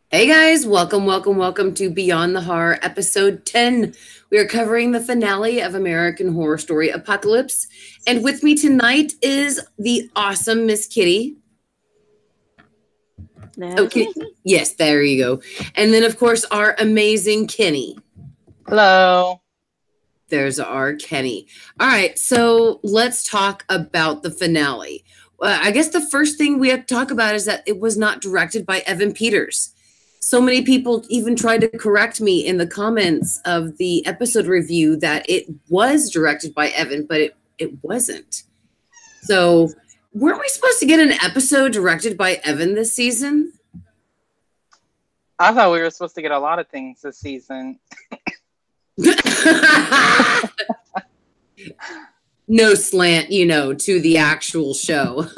Hey guys, welcome to Beyond the Horror, episode 10. We are covering the finale of American Horror Story Apocalypse. And with me tonight is the awesome Miss Kitty. Okay. Yes, there you go. And then, of course, our amazing Kenny. Hello. There's our Kenny. All right, so let's talk about the finale. I guess the first thing we have to talk about is that it was not directed by Evan Peters. So many people even tried to correct me in the comments of the episode review that it was directed by Evan, but it wasn't. So weren't we supposed to get an episode directed by Evan this season? I thought we were supposed to get a lot of things this season. No slant, to the actual show.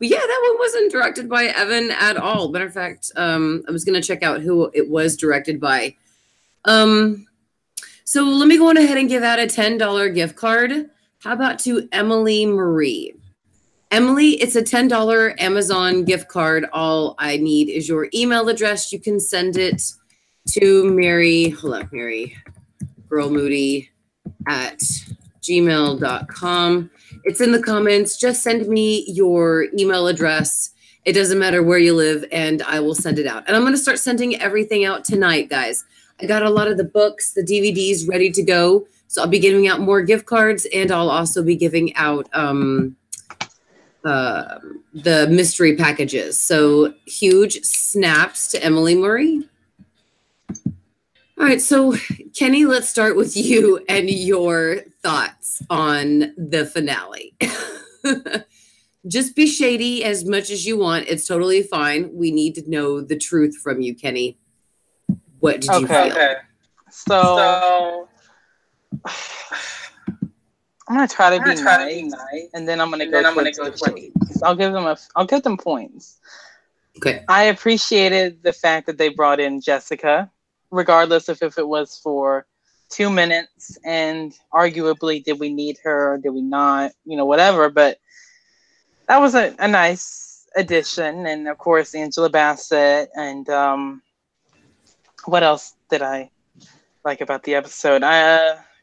But yeah, that one wasn't directed by Evan at all. Matter of fact, I was going to check out who it was directed by. So let me go on ahead and give out a $10 gift card. How about to Emily Marie? Emily, it's a $10 Amazon gift card. All I need is your email address. You can send it to MaryGirl Moody at gmail.com. It's in the comments. Just send me your email address. It doesn't matter where you live, and I will send it out. And I'm going to start sending everything out tonight, guys. I got a lot of the books, the DVDs ready to go. So I'll be giving out more gift cards, and I'll also be giving out the mystery packages. So huge snaps to Emily Marie. All right, so Kenny, let's start with you and your thoughts on the finale. Just be shady as much as you want. It's totally fine. We need to know the truth from you, Kenny. What did you feel? Okay. So I'm gonna try to be nice, and then I'm gonna go to the points. I'll give them points. Okay. I appreciated the fact that they brought in Jessica, regardless of if it was for 2 minutes, and arguably, did we need her or did we not? Whatever. But that was a nice addition, and of course, Angela Bassett, and what else did I like about the episode?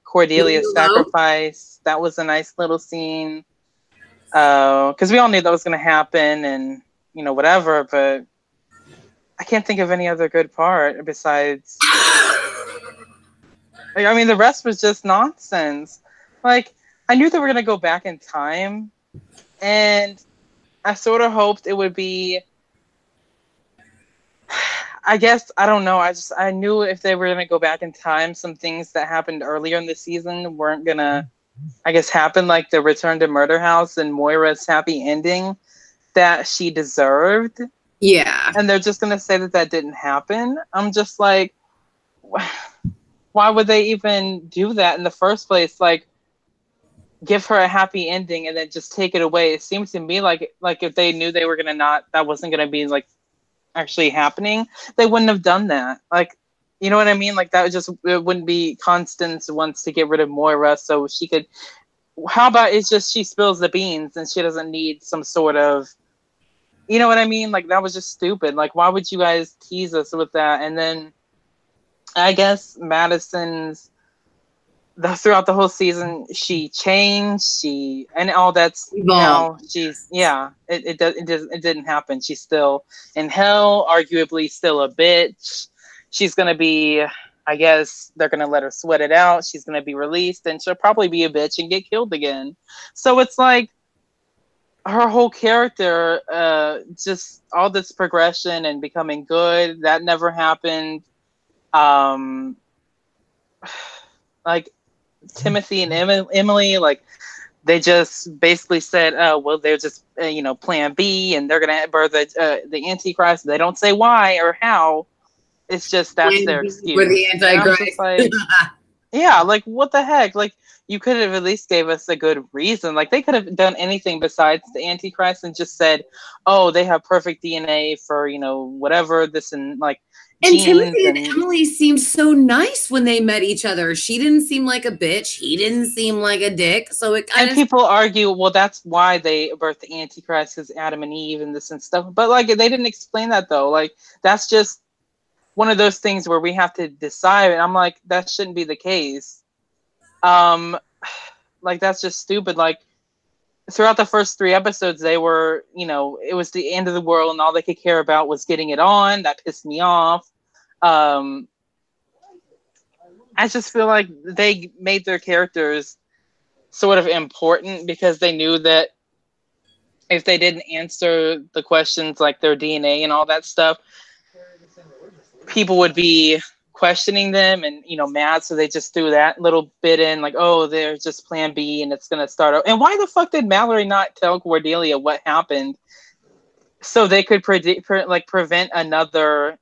Cordelia's sacrifice. That was a nice little scene. Because we all knew that was going to happen, and whatever. But I can't think of any other good part besides. I mean, the rest was just nonsense. Like, I knew they were going to go back in time, and I sort of hoped it would be. I guess, I don't know. I knew if they were going to go back in time, some things that happened earlier in the season weren't going to, I guess, happen, like the return to Murder House and Moira's happy ending that she deserved. Yeah. And they're just going to say that didn't happen. I'm just like, why would they even do that in the first place? Like, give her a happy ending and then just take it away. It seems to me like if they knew they were going to that wasn't going to be like actually happening, they wouldn't have done that. Like, you know what I mean? Like, it wouldn't be. Constance wants to get rid of Moira so she could. How about it's just she spills the beans and she doesn't need some sort of. You know what I mean? Like, that was just stupid. Like, why would you guys tease us with that? And then, I guess Madison's. Throughout the whole season, she changed. And all that's now she's It didn't happen. She's still in hell, arguably still a bitch. She's gonna be. I guess they're gonna let her sweat it out. She's gonna be released, and she'll probably be a bitch and get killed again. So it's like her whole character, just all this progression and becoming good, that never happened. Like Timothy and Emily, like they just basically said, "Oh, well, they're just Plan B, and they're gonna birth the Antichrist." They don't say why or how. It's just that's their excuse. For the Antichrist. Like, Yeah, like what the heck? Like you could have at least gave us a good reason. Like they could have done anything besides the Antichrist and just said, "Oh, they have perfect DNA for, you know, whatever this and like And genes Timothy and and Emily seemed so nice when they met each other. She didn't seem like a bitch. He didn't seem like a dick. So it kind and of people argue, well, that's why they birthed the Antichrist, because Adam and Eve and this and stuff. But like they didn't explain that though. Like that's just one of those things where we have to decide. And I'm like, that shouldn't be the case. Like that's just stupid. Like throughout the first 3 episodes, they were, you know, it was the end of the world, and all they could care about was getting it on. That pissed me off. Um, I just feel like they made their characters sort of important because they knew that if they didn't answer the questions like their DNA and all that stuff, people would be questioning them and, you know, mad. So they just threw that little bit in, like, oh, they're just plan B and it's going to start out. And why the fuck did Mallory not tell Cordelia what happened so they could prevent another,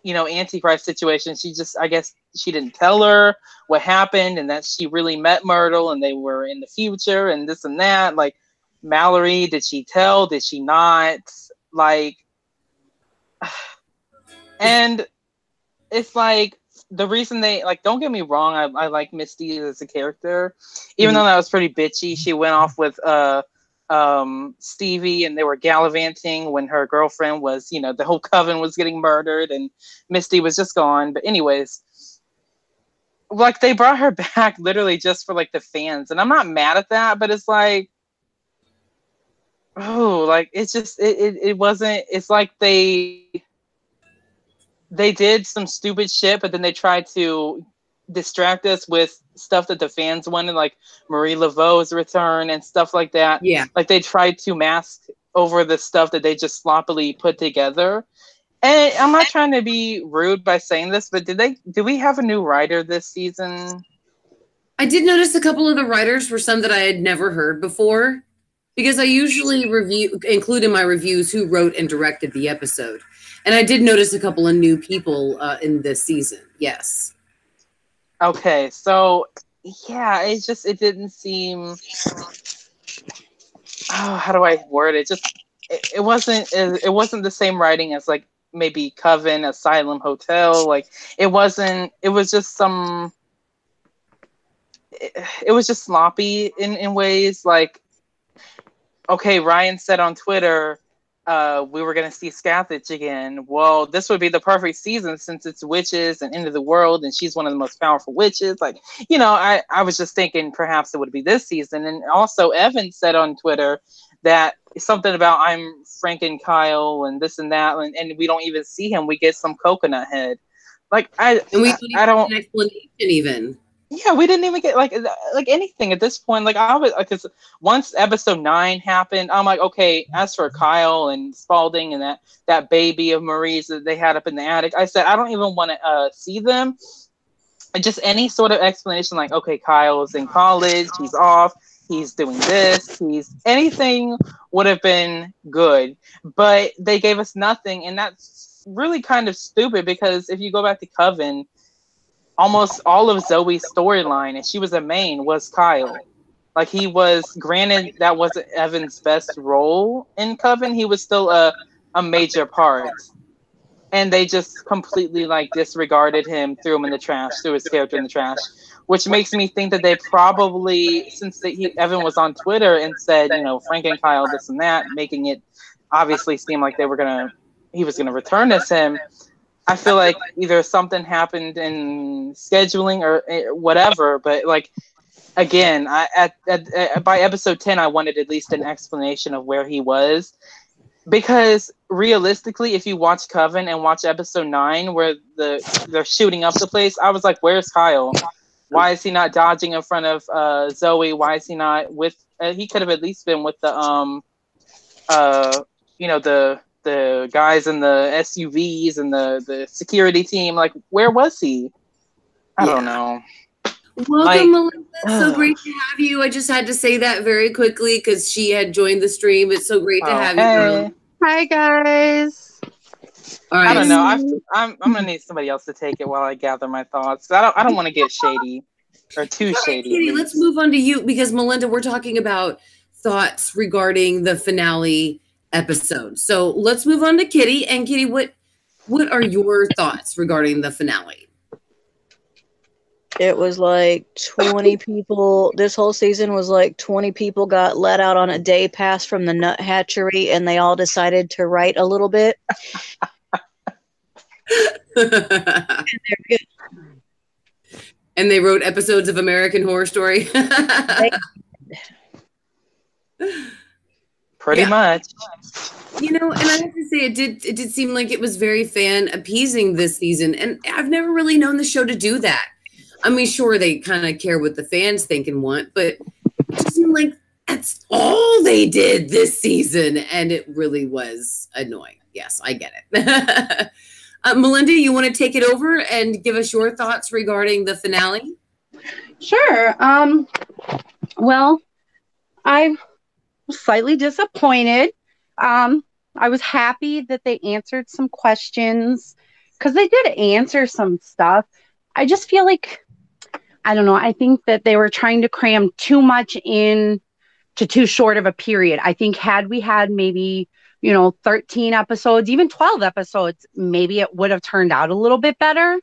you know, Antichrist situation? She just, I guess she didn't tell her what happened and that she really met Myrtle and they were in the future and this and that. Like, Mallory, did she tell? Did she not? Like, and it's like the reason they, like, don't get me wrong, I like Misty as a character, even though that was pretty bitchy. She went off with Stevie and they were gallivanting when her girlfriend was, you know, the whole coven was getting murdered and Misty was just gone. But anyways, like they brought her back literally just for like the fans, and I'm not mad at that, but it's like, oh, like it's just it wasn't. It's like they did some stupid shit, but then they tried to distract us with stuff that the fans wanted, like Marie Laveau's return and stuff like that. yeah. Like they tried to mask over the stuff that they just sloppily put together. And I'm not trying to be rude by saying this, but did we have a new writer this season? I did notice a couple of the writers were some that I had never heard before, because I usually include in my reviews who wrote and directed the episode. And I did notice a couple of new people in this season. Yes. Okay, so yeah, it didn't seem. Oh, how do I word it? Just it wasn't the same writing as like maybe Coven, Asylum, Hotel. Like it wasn't. It was just some. It was just sloppy in ways. Like, okay, Ryan said on Twitter, we were going to see Scathach again. Well, this would be the perfect season since it's witches and end of the world, and she's one of the most powerful witches. Like, you know, I was just thinking perhaps it would be this season. And also, Evan said on Twitter that something about I'm Frank and Kyle and this and that, and we don't even see him. We get some coconut head. Like, And we don't even I don't. get an explanation even. Yeah, we didn't even get like anything at this point. Like I was, because once episode 9 happened, I'm like, okay. As for Kyle and Spalding and that baby of Marie's that they had up in the attic, I said I don't even want to see them. And just any sort of explanation, like, okay, Kyle's in college, he's off, he's doing this, he's anything would have been good. But they gave us nothing, and that's really kind of stupid because if you go back to Coven, almost all of Zoe's storyline, and she was a main, was Kyle. Like he was, granted that wasn't Evan's best role in Coven, he was still a major part. And they just completely like disregarded him, threw him in the trash, threw his character in the trash, which makes me think that they probably, since Evan was on Twitter and said, you know, Frank and Kyle, this and that, making it obviously seem like he was gonna return as him. I feel like either something happened in scheduling or whatever, but like, again, by episode 10, I wanted at least an explanation of where he was, because realistically, if you watch Coven and watch episode 9 where they're shooting up the place, I was like, where's Kyle? Why is he not dodging in front of Zoe? Why is he not with? He could have at least been with the you know, the guys in the SUVs and the security team. Like, where was he? I don't know. Welcome, Melissa. It's so great to have you. I just had to say that very quickly because she had joined the stream. It's so great to have you, girl. Hi, guys. All right. I don't know. I'm gonna need somebody else to take it while I gather my thoughts. I don't want to get shady. or too All right, shady. Katie, let's move on to you because Melinda, we're talking about thoughts regarding the finale episode. So let's move on to Kitty. And Kitty, what are your thoughts regarding the finale? It was like 20 people. This whole season was like 20 people got let out on a day pass from the nut hatchery, and they all decided to write a little bit. And they wrote episodes of American Horror Story. Pretty much. You know, and I have to say, it did seem like it was very fan appeasing this season, and I've never really known the show to do that. I mean, sure, they kind of care what the fans think and want, but it just seemed like that's all they did this season, and it really was annoying. Yes, I get it. Melinda, you want to take it over and give us your thoughts regarding the finale? Sure. Well, I was slightly disappointed. I was happy that they answered some questions because they did answer some stuff. I just feel like, I don't know, I think that they were trying to cram too much in to too short of a period. I think had we had maybe, 13 episodes, even 12 episodes, maybe it would have turned out a little bit better.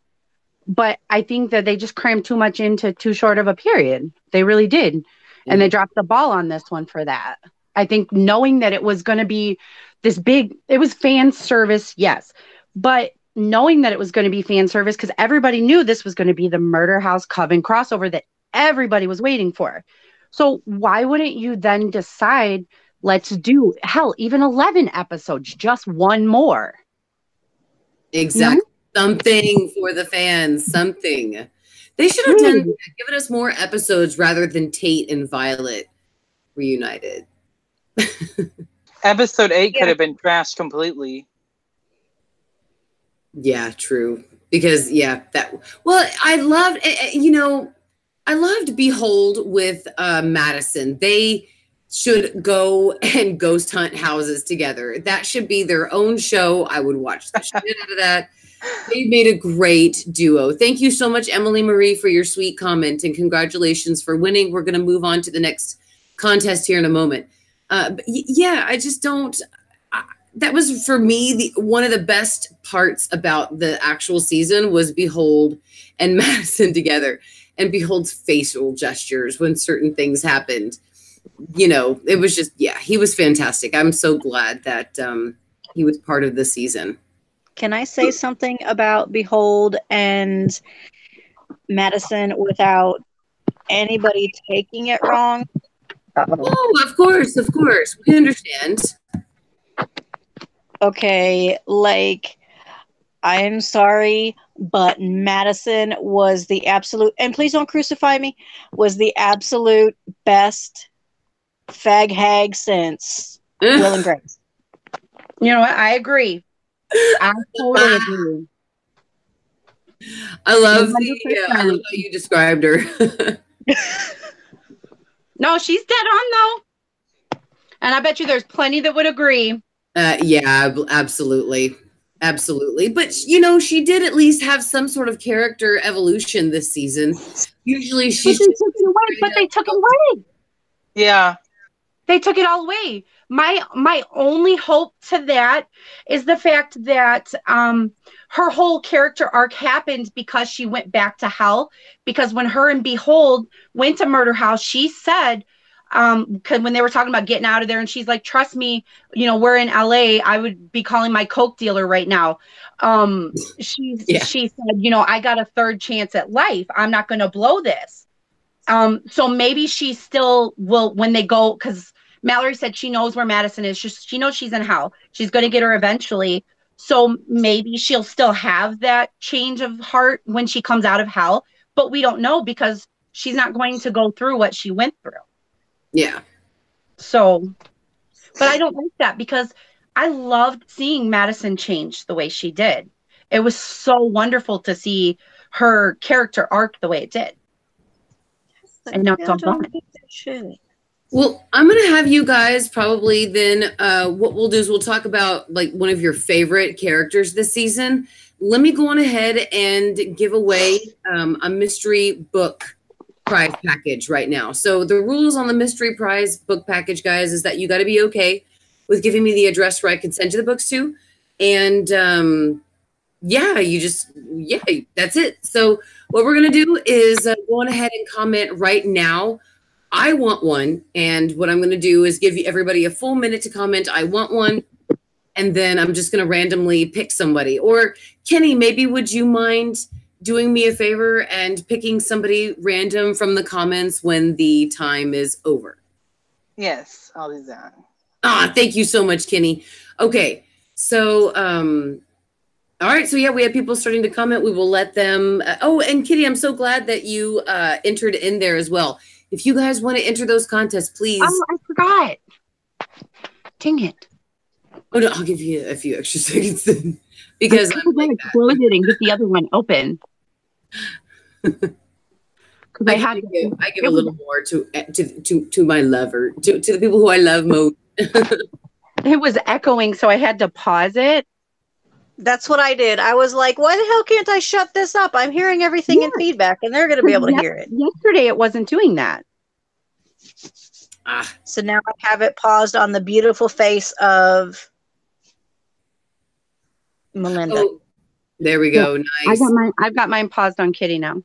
But I think that they just crammed too much into too short of a period. They really did. And they dropped the ball on this one for that. I think knowing that it was going to be this big, it was fan service, yes. But knowing that it was going to be fan service, because everybody knew this was going to be the Murder House Coven crossover that everybody was waiting for. So why wouldn't you then decide, let's do, hell, even 11 episodes, just one more? Exactly. Something for the fans, something. They should have given us more episodes rather than Tate and Violet reunited. Episode 8 could have been trashed completely. Yeah, true. Because I loved, I loved Behold with Madison. They should go and ghost hunt houses together. That should be their own show. I would watch the shit out of that. They made a great duo. Thank you so much, Emily Marie, for your sweet comment, and congratulations for winning. We're going to move on to the next contest here in a moment. I just don't. That was for me one of the best parts about the actual season was Behold and Madison together, and Behold's facial gestures when certain things happened. It was just he was fantastic. I'm so glad that he was part of the season. Can I say something about Behold and Madison without anybody taking it wrong? Oh, of course. We understand. Okay, I'm sorry, but Madison was the absolute, and please don't crucify me, was the absolute best fag hag since Will and Grace. You know what? I agree. I totally agree. I love how you described her. No, she's dead on though. And I bet you there's plenty that would agree. Absolutely. But she did at least have some sort of character evolution this season. Usually she's took it away, but they took it away. Yeah. They took it all away. My only hope to that is the fact that her whole character arc happened because she went back to hell. Because when her and Behold went to Murder House, she said, because when they were talking about getting out of there, and she's like, trust me, we're in LA. I would be calling my Coke dealer right now. She said, I got a third chance at life. I'm not going to blow this. So maybe she still will when they go, because Mallory said she knows where Madison is. She knows she's in hell. She's going to get her eventually. So maybe she'll still have that change of heart when she comes out of hell. But we don't know because she's not going to go through what she went through. Yeah. So, but I don't like that because I loved seeing Madison change the way she did. It was so wonderful to see her character arc the way it did. And now it's all gone. Well, I'm going to have you guys probably then, what we'll do is we'll talk about one of your favorite characters this season. Let me go on ahead and give away a mystery book prize package right now. So the rules on the mystery prize book package, guys, is that you got to be okay with giving me the address where I can send you the books to. And yeah, that's it. So what we're going to do is go on ahead and comment right now. I want one. And what I'm going to do is give you everybody a full minute to comment. I want one. And then I'm just going to randomly pick somebody. Or Kenny, maybe would you mind doing me a favor and picking somebody random from the comments when the time is over? Yes, I'll do that. Ah, thank you so much, Kenny. Okay, so, all right, so yeah, we have people starting to comment. We will let them. Oh, and Kitty, I'm so glad that you entered in there as well. If you guys want to enter those contests, please. Oh, I forgot. Dang it. Oh, no, I'll give you a few extra seconds then. Because I'm going to close it and get the other one open. I give a little more to my lover, to the people who I love most. It was echoing, so I had to pause it. That's what I did. I was like, why the hell can't I shut this up? I'm hearing everything in feedback, and they're going to be able to hear it. Yesterday, it wasn't doing that. So now I have it paused on the beautiful face of Melinda. Oh, there we go. Yeah, Nice. I've got mine paused on Kitty now.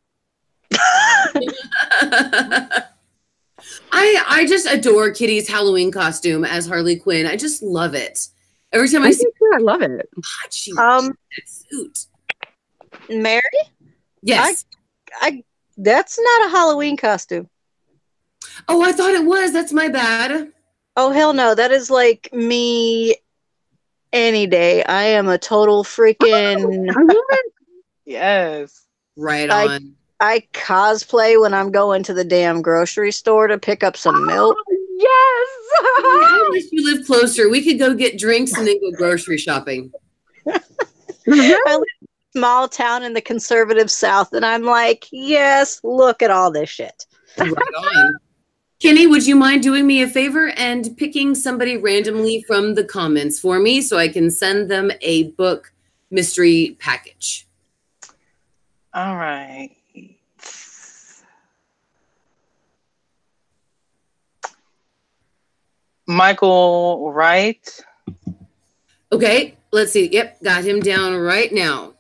I just adore Kitty's Halloween costume as Harley Quinn. I just love it. Every time I see her, I love it. God, she that suit. Mary? Yes. I that's not a Halloween costume. Oh, I thought it was. That's my bad. Oh, hell no. That is like me any day. I am a total freaking... Yes. Right on. I cosplay when I'm going to the damn grocery store to pick up some milk. Yes! I wish you lived closer. We could go get drinks and then go grocery shopping. I live in a small town in the conservative South, and I'm like, yes, look at all this shit. Right on. Kenny, would you mind doing me a favor and picking somebody randomly from the comments for me so I can send them a book mystery package? All right. Michael Wright. Okay, let's see. Yep, got him down right now.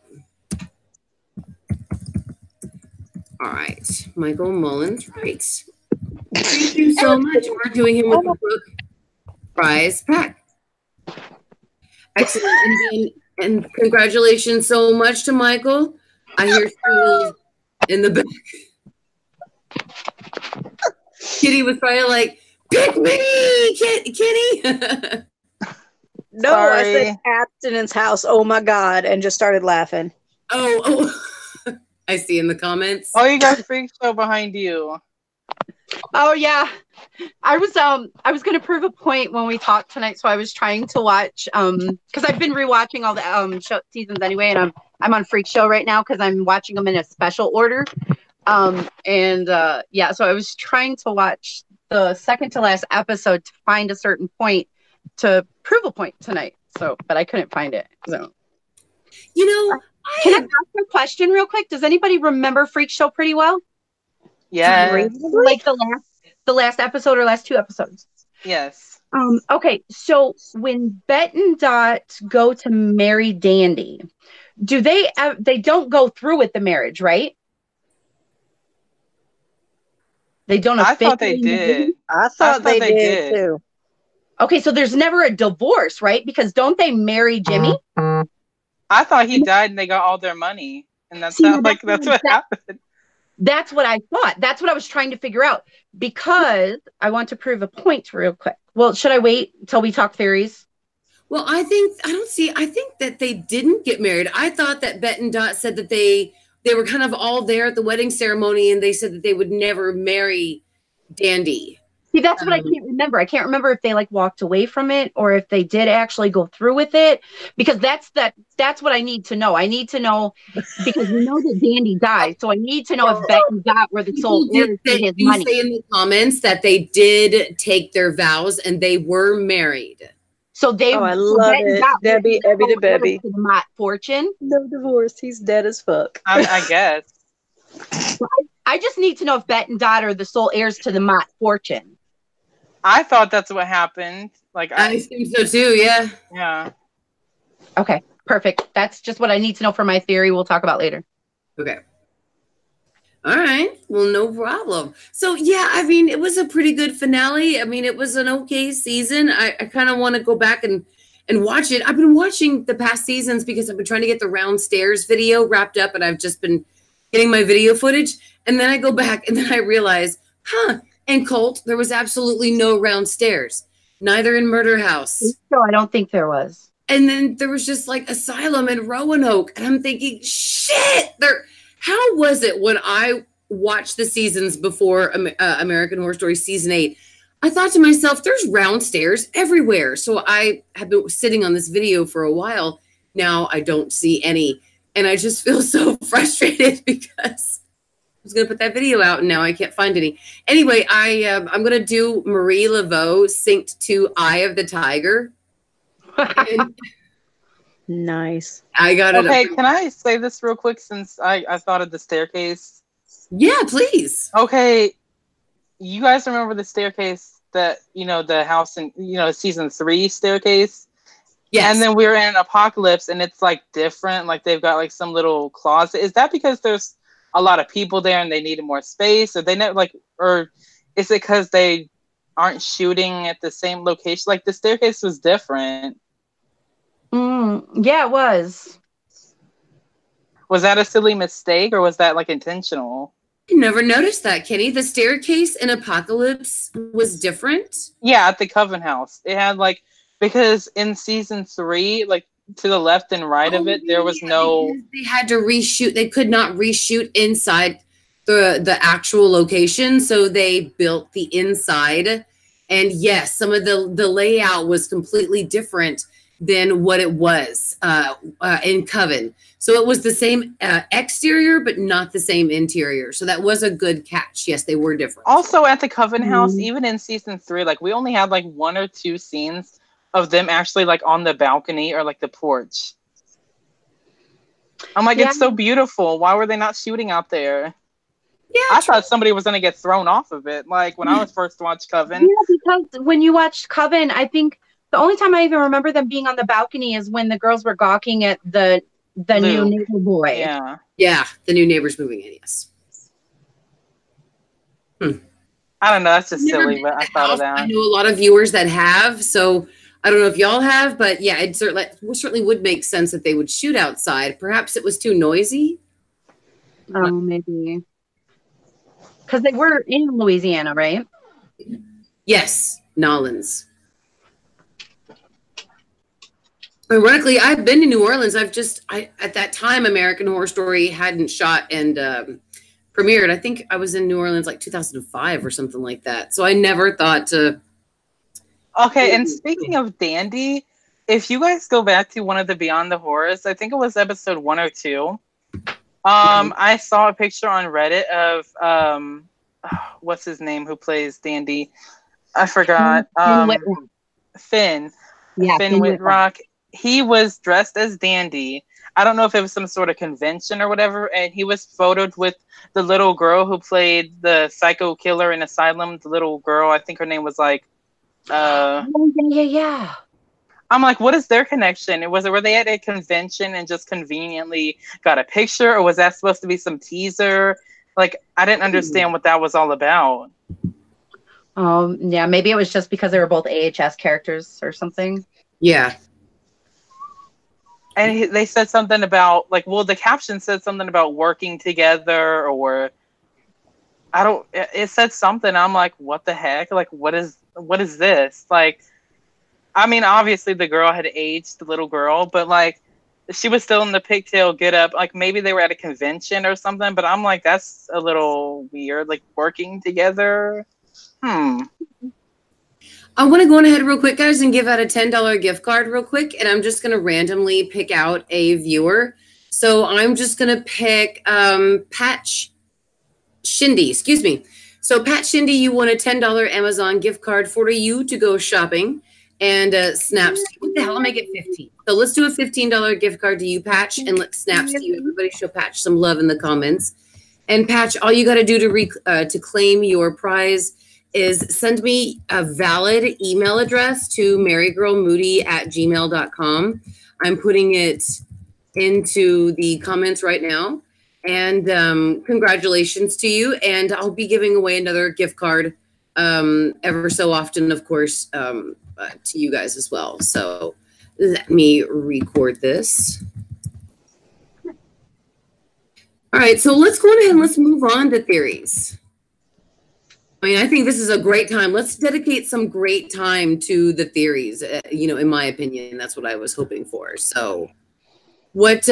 All right, Michael Mullins Wright. Thank you so much for doing him with the book prize pack. Excellent. And congratulations so much to Michael. I hear squeals in the back. Kitty was probably like, pick me, Kitty. No, Sorry. I said abstinence house. Oh my God. And just started laughing. Oh, I see in the comments. Oh, you got Freak Show behind you. Oh yeah, I was going to prove a point when we talked tonight, so I was trying to watch because I've been rewatching all the show seasons anyway, and I'm on Freak Show right now because I'm watching them in a special order, yeah, so I was trying to watch the second to last episode to find a certain point to prove a point tonight. So, but I couldn't find it. So, you know, can I ask a question real quick? Does anybody remember Freak Show pretty well? Yeah. Like the last episode or last two episodes? Yes. Okay, so when Bet and Dot go to marry Dandy, do they don't go through with the marriage, right? They don't. I thought they did. I thought they did too. Okay, so there's never a divorce, right? Because don't they marry Jimmy? I thought he died and they got all their money, and that's what happened. That's what I thought. That's what I was trying to figure out because I want to prove a point real quick. Well, should I wait until we talk theories? Well, I think that they didn't get married. I thought that Bet and Dot said that they were kind of all there at the wedding ceremony, and they said that they would never marry Dandy. See, that's what I can't remember. I can't remember if they like walked away from it or if they did actually go through with it, because that's what I need to know. I need to know because we know that Dandy died, so I need to know if Bet and Dot were the sole heirs to his money. Say in the comments that they did take their vows and they were married. So they. Oh, I love it, Debbie the baby. To the Mott fortune. No divorce. He's dead as fuck. I guess. I just need to know if Bet and Dot are the sole heirs to the Mott fortune. I thought that's what happened. Like I think so too. Yeah. Yeah. Okay, perfect. That's just what I need to know for my theory. We'll talk about later. Okay. All right. Well, no problem. So, yeah, I mean, it was a pretty good finale. I mean, it was an okay season. I kind of want to go back and watch it. I've been watching the past seasons because I've been trying to get the round stairs video wrapped up, and I've just been getting my video footage. And then I go back and then I realize, in Cult, there was absolutely no round stairs, neither in Murder House. No, I don't think there was. And then there was just like Asylum and Roanoke. And I'm thinking, shit, how was it when I watched the seasons before American Horror Story season 8? I thought to myself, there's round stairs everywhere. So I have been sitting on this video for a while. Now I don't see any. And I just feel so frustrated because I was going to put that video out and now I can't find any. Anyway, I'm going to do Marie Laveau synced to Eye of the Tiger. Nice. I got it. Okay, can I say this real quick since I thought of the staircase? Yeah, please. Okay, you guys remember the staircase that, the house in, season 3 staircase? Yes. And then we're in Apocalypse and it's like different. Like they've got like some little closet. Is that because there's a lot of people there and they needed more space? Or they never or is it because they aren't shooting at the same location? Like the staircase was different. Yeah, it was. Was that a silly mistake or was that like intentional? I never noticed that, Kenny. The staircase in Apocalypse was different. Yeah, at the Coven House. It had because in season 3, to the left and right of it, there was no. They had to reshoot. They could not reshoot inside the actual location, so they built the inside. And yes, some of the layout was completely different than what it was in Coven. So it was the same exterior, but not the same interior. So that was a good catch. Yes, they were different. Also at the Coven House, even in season 3, we only had 1 or 2 scenes of them actually on the balcony or the porch. I'm it's so beautiful. Why were they not shooting out there? Yeah, I thought somebody was going to get thrown off of it. When I was first watched Coven. Yeah, because when you watched Coven, I think the only time I even remember them being on the balcony is when the girls were gawking at the new neighbor boy. Yeah. Yeah, the new neighbor's moving in, yes. I don't know. That's just silly, but I thought of that. I know a lot of viewers that have, so I don't know if y'all have, but yeah, it certainly would make sense that they would shoot outside. Perhaps it was too noisy. Oh, maybe. Because they were in Louisiana, right? Yes, Nolans. Ironically, I've been to New Orleans. At that time, American Horror Story hadn't shot and premiered. I think I was in New Orleans 2005 or something like that. So I never thought to. Okay, and speaking of Dandy, if you guys go back to one of the Beyond the Horrors, I think it was episode 1 or 2. I saw a picture on Reddit of what's his name who plays Dandy? I forgot. Finn. Yeah, Finn Whitrock. He was dressed as Dandy. I don't know if it was some sort of convention or whatever, and he was photoed with the little girl who played the psycho killer in Asylum. The little girl, I think her name was yeah. I'm what is their connection? Were they at a convention and just conveniently got a picture, or was that supposed to be some teaser? I didn't understand what that was all about. Yeah, maybe it was just because they were both AHS characters or something. Yeah. And they said something about the caption said something about working together, or it said something. I'm what the heck? What is this? I mean, obviously the girl had aged, the little girl, but she was still in the pigtail get up. Maybe they were at a convention or something, but I'm that's a little weird. Working together. I want to go on ahead real quick, guys, and give out a $10 gift card real quick. And I'm just going to randomly pick out a viewer. So I'm just going to pick Pat Shindy. Excuse me. So Pat Shindy, you won a $10 Amazon gift card for you to go shopping. And snaps. What the hell? I'll make it 15. So let's do a $15 gift card to you, Patch, and let snaps to you. Everybody show Patch some love in the comments. And Patch, all you got to do to claim your prize is send me a valid email address to marygirlmoody@gmail.com. I'm putting it into the comments right now. And congratulations to you. And I'll be giving away another gift card ever so often, of course, to you guys as well. So let me record this. All right, so let's go ahead and let's move on to theories. I mean, I think this is a great time. Let's dedicate some great time to the theories. You know, in my opinion, that's what I was hoping for. So let's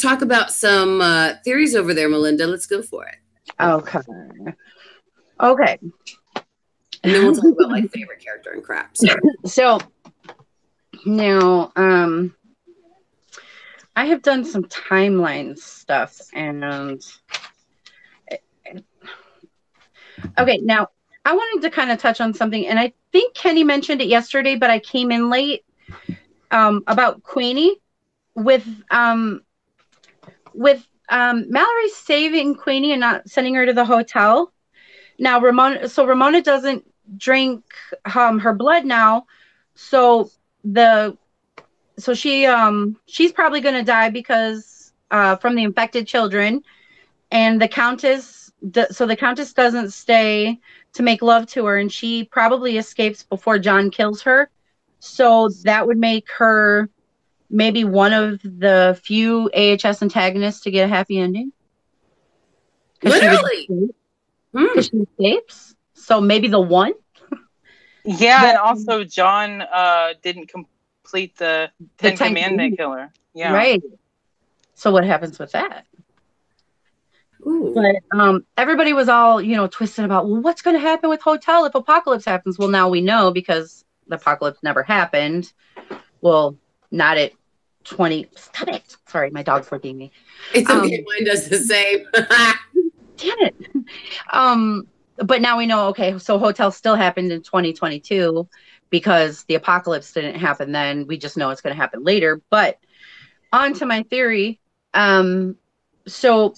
talk about some theories over there, Melinda. Let's go for it. Okay. And then we'll talk about like favorite character and crap. So now, I have done some timeline stuff, and okay, now I wanted to kind of touch on something, and I think Kenny mentioned it yesterday, but I came in late, about Queenie with Mallory saving Queenie and not sending her to the hotel. Now Ramona doesn't drink her blood now, so she's probably going to die because from the infected children, and the Countess doesn't stay to make love to her, and she probably escapes before John kills her. So that would make her maybe one of the few AHS antagonists to get a happy ending. Literally, because she escapes. So maybe the one. Yeah, and also John didn't complete the Ten Commandment killer. Yeah. Right. So what happens with that? Ooh. But everybody was all, twisted about, well, what's going to happen with Hotel if Apocalypse happens? Well, now we know because the apocalypse never happened. Well, not at 20. Stop it. Sorry, my dog's looking at me. It's okay. Mine does the same. Damn it. But now we know, okay, so Hotel still happened in 2022 because the apocalypse didn't happen then. We just know it's going to happen later. But on to my theory. So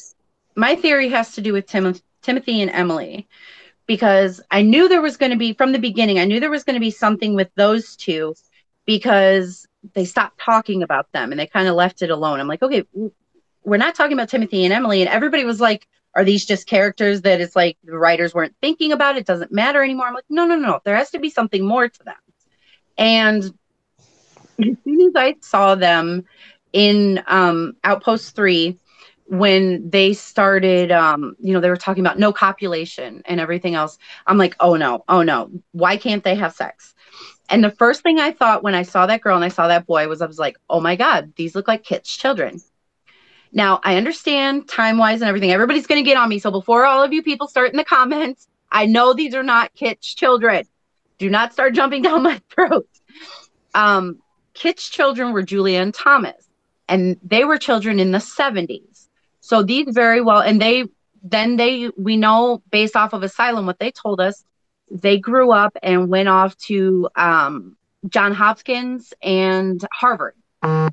my theory has to do with Timothy and Emily, because I knew there was going to be, from the beginning, I knew there was going to be something with those two because they stopped talking about them and they kind of left it alone. I'm like, okay, we're not talking about Timothy and Emily. And everybody was like, are these just characters that it's like the writers weren't thinking about? It doesn't matter anymore. I'm like, no. There has to be something more to them. And as soon as I saw them in Outpost 3, when they started, they were talking about no copulation and everything else, I'm like, oh no. Why can't they have sex? And the first thing I thought when I saw that girl and I saw that boy I was like, oh my God, these look like Kit's children. Now, I understand time-wise and everything. Everybody's going to get on me. So before all of you people start in the comments, I know these are not Kit's children. Do not start jumping down my throat. Kit's children were Julia and Thomas, and they were children in the 70s. So these very well, and we know based off of Asylum, what they told us, they grew up and went off to Johns Hopkins and Harvard.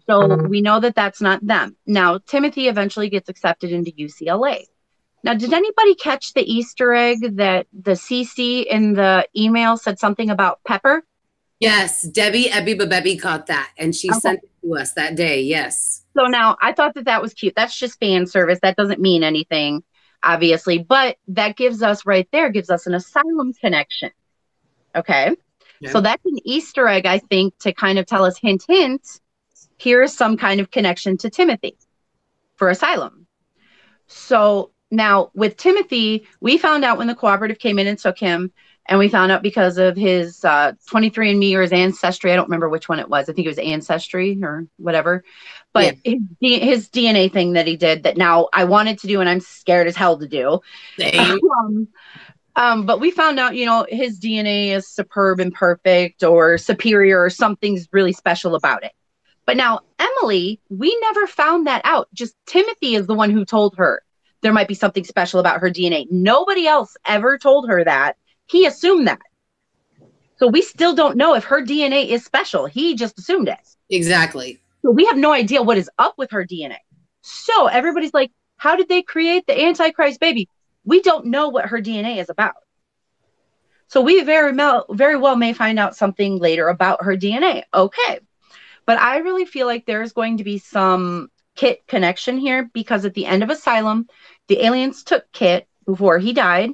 So we know that that's not them. Now, Timothy eventually gets accepted into UCLA. Now, did anybody catch the Easter egg that the CC in the email said something about Pepper? Yes, Debbie Bebby caught that, and she sent it to us that day. Yes. So now I thought that was cute. That's just fan service. That doesn't mean anything, obviously, but that gives us an Asylum connection. Okay. Yeah. So that's an Easter egg, I think, to kind of tell us, hint, here is some kind of connection to Timothy for Asylum. So now with Timothy, we found out when the cooperative came in and took him, and we found out because of his 23andMe or his Ancestry. I don't remember which one it was. I think it was Ancestry or whatever. But yeah, his DNA thing that he did that now I wanted to do and I'm scared as hell to do. But we found out, his DNA is superb and perfect or superior or something's really special about it. But now Emily, we never found that out. Just Timothy is the one who told her there might be something special about her DNA. Nobody else ever told her that. He assumed that. So we still don't know if her DNA is special. He just assumed it. Exactly. So we have no idea what is up with her DNA. So everybody's like, How did they create the Antichrist baby? We don't know what her DNA is about. So we very well may find out something later about her DNA. Okay. But I really feel like there's going to be some Kit connection here, because at the end of Asylum, the aliens took Kit before he died.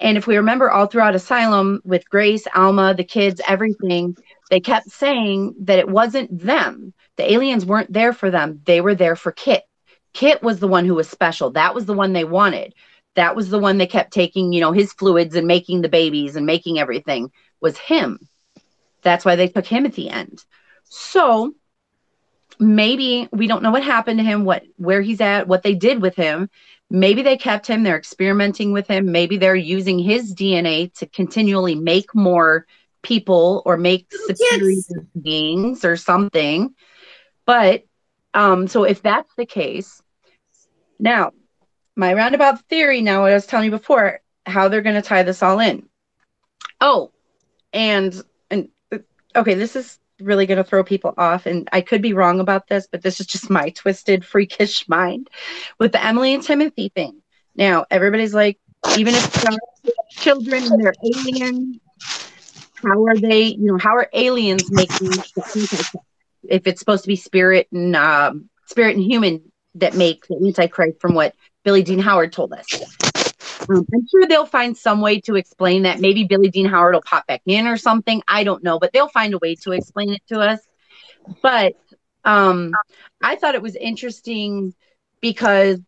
And if we remember, all throughout Asylum, with Grace, Alma, the kids, everything, they kept saying that it wasn't them. The aliens weren't there for them. They were there for Kit. Kit was the one who was special. That was the one they wanted. That was the one they kept taking, you know, his fluids and making the babies and making everything, was him. That's why they took him at the end. So maybe we don't know what happened to him, where he's at, what they did with him. Maybe they kept him. They're experimenting with him. Maybe they're using his DNA to continually make more people or make superior beings or something. But so if that's the case, now my roundabout theory, now what I was telling you before, how they're going to tie this all in. Oh, and okay, this is really going to throw people off, and I could be wrong about this, but this is just my twisted, freakish mind with the Emily and Timothy thing. Now, everybody's like, even if they're children and they're aliens, how are they, you know, how are aliens making, if it's supposed to be spirit and human that make the Antichrist, from what Billie Dean Howard told us? I'm sure they'll find some way to explain that. Maybe Billie Dean Howard will pop back in or something. I don't know, but they'll find a way to explain it to us. But I thought it was interesting, because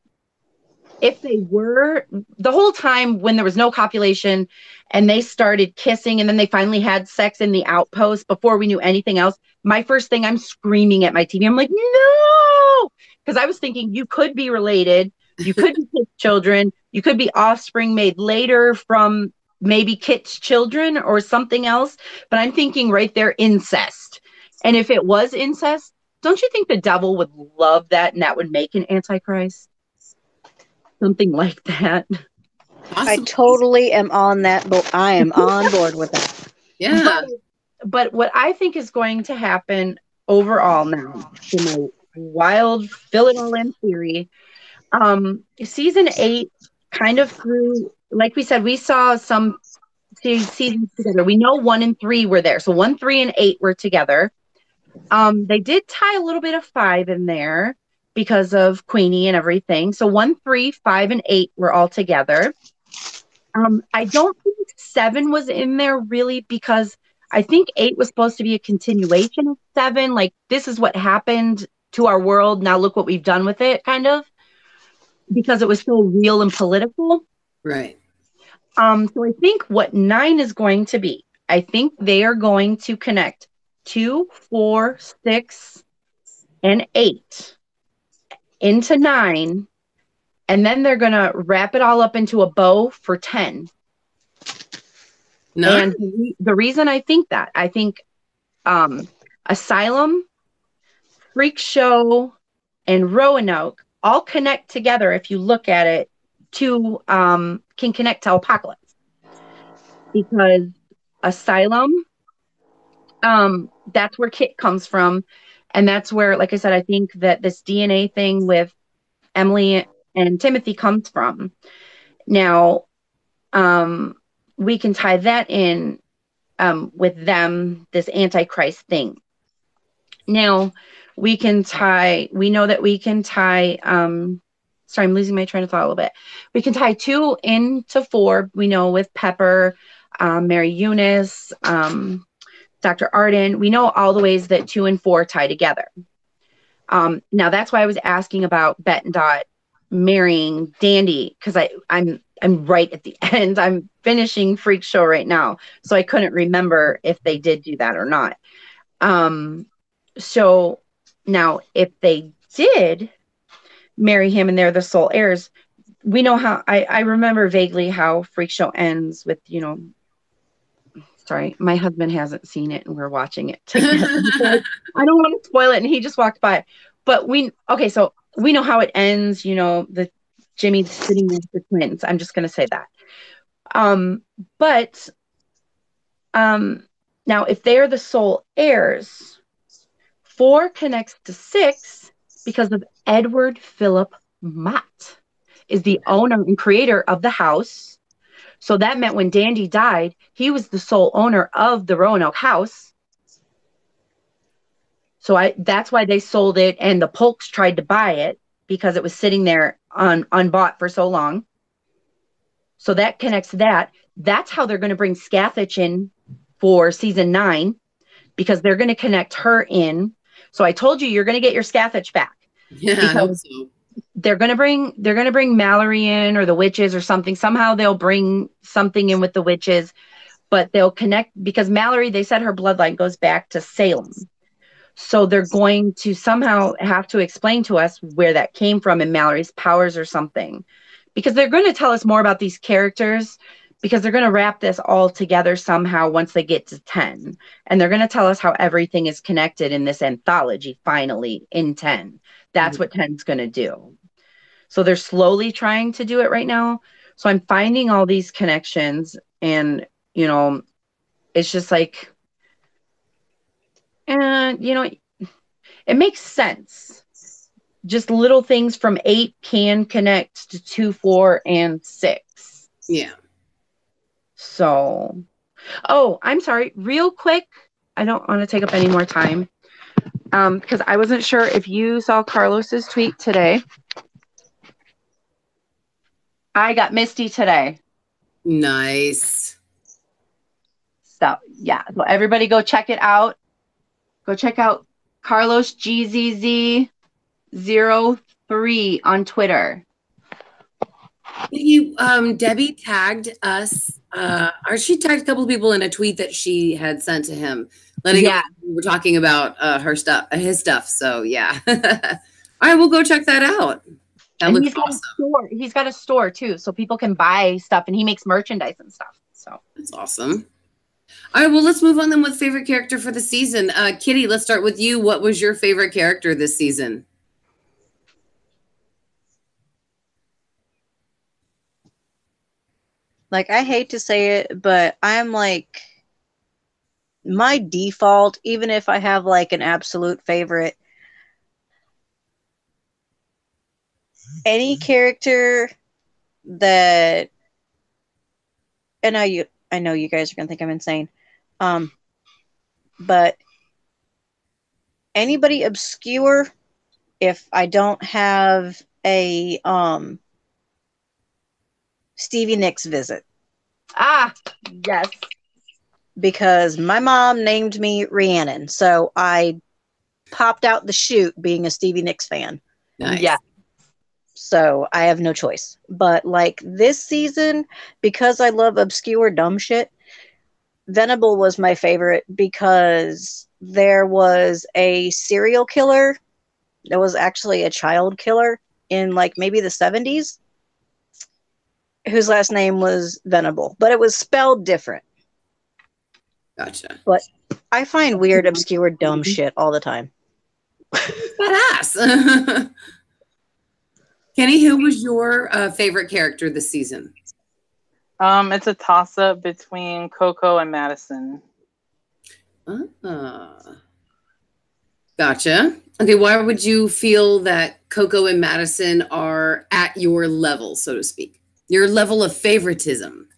if they were, the whole time when there was no copulation and they started kissing and then they finally had sex in the outpost before we knew anything else, my first thing, I'm screaming at my TV. I'm like, no, because I was thinking you could be related. You could be Kit's children. You could be offspring made later from maybe Kit's children or something else. But I'm thinking right there, incest. And if it was incest, don't you think the devil would love that, and that would make an Antichrist? Something like that. I totally am on that, but I am on board with that. Yeah. But what I think is going to happen overall now, in my wild fill it all in theory, season 8 kind of through, like we said, we saw some seasons together. We know 1 and 3 were there. So 1, 3, and 8 were together. They did tie a little bit of 5 in there because of Queenie and everything. So 1, 3, 5, and 8 were all together. I don't think 7 was in there really, because I think 8 was supposed to be a continuation of 7. Like, this is what happened to our world. Now look what we've done with it, kind of, because it was so real and political. Right. So I think what 9 is going to be, I think they are going to connect 2, 4, 6, and 8 into 9, and then they're going to wrap it all up into a bow for 10. No. And the reason I think that, I think Asylum, Freak Show, and Roanoke all connect together. If you look at it, to can connect to Apocalypse, because Asylum, that's where Kit comes from, and that's where, like I said, I think that this DNA thing with Emily and Timothy comes from. Now, we can tie that in with them, this Antichrist thing. Now, we know that we can tie, sorry, I'm losing my train of thought a little bit. We can tie 2 into 4, we know, with Pepper, Mary Eunice, Dr. Arden. We know all the ways that 2 and 4 tie together. Now, that's why I was asking about Bet and Dot marrying Dandy, because I'm right at the end. I'm finishing Freak Show right now, so I couldn't remember if they did do that or not. So now, if they did marry him and they're the sole heirs, we know how, I remember vaguely how Freak Show ends with, you know, sorry, my husband hasn't seen it and we're watching it together. I don't want to spoil it, and he just walked by. But so we know how it ends, you know, the Jimmy sitting with the twins. I'm just going to say that. But now, if they're the sole heirs, 4 connects to 6 because of Edward Philip Mott. is the owner and creator of the house. So that meant when Dandy died, he was the sole owner of the Roanoke house. So that's why they sold it, and the Polks tried to buy it because it was sitting there unbought for so long. So that connects to that. That's how they're going to bring Scathach in for season 9, because they're going to connect her in. So I told you, you're going to get your Scathach back. Yeah, I hope so. They're going to bring Mallory in, or the witches or something. Somehow they'll bring something in with the witches, but they'll connect, because Mallory, they said her bloodline goes back to Salem. So they're going to somehow have to explain to us where that came from and Mallory's powers or something, because they're going to tell us more about these characters, because they're going to wrap this all together somehow once they get to 10. And they're going to tell us how everything is connected in this anthology, finally, in 10. That's what 10's going to do. So they're slowly trying to do it right now. So I'm finding all these connections, and, you know, it's just like, and, you know, it makes sense. Just little things from 8 can connect to 2, 4, and 6. Yeah. So, oh, I'm sorry. Real quick, I don't want to take up any more time, because I wasn't sure if you saw Carlos's tweet today. I got Misty today. Nice. So, yeah. So everybody go check it out. Go check out Carlos GZZ03 on Twitter. Debbie tagged us, or she tagged a couple of people in a tweet that she had sent to him, letting him know we were talking about his stuff. So yeah. All right, we'll go check that out. That looks awesome. He's got a store too, so people can buy stuff, and he makes merchandise and stuff. So that's awesome. All right, well, let's move on then with favorite character for the season. Kitty, let's start with you. What was your favorite character this season? Like, I hate to say it, but I'm like, my default, even if I have like an absolute favorite, any character that, and I know you guys are gonna think I'm insane, but anybody obscure, if I don't have a Stevie Nicks visit. Ah, yes. Because my mom named me Rhiannon, so I popped out the chute being a Stevie Nicks fan. Nice. Yeah. So I have no choice. But like this season, because I love obscure dumb shit, Venable was my favorite, because there was a serial killer that was actually a child killer in like maybe the 70s, whose last name was Venable, but it was spelled different. Gotcha. But I find weird, obscure, dumb shit all the time. Badass. Kenny, who was your favorite character this season? It's a toss-up between Coco and Madison. Gotcha. Okay, why would you feel that Coco and Madison are at your level, so to speak? Your level of favoritism?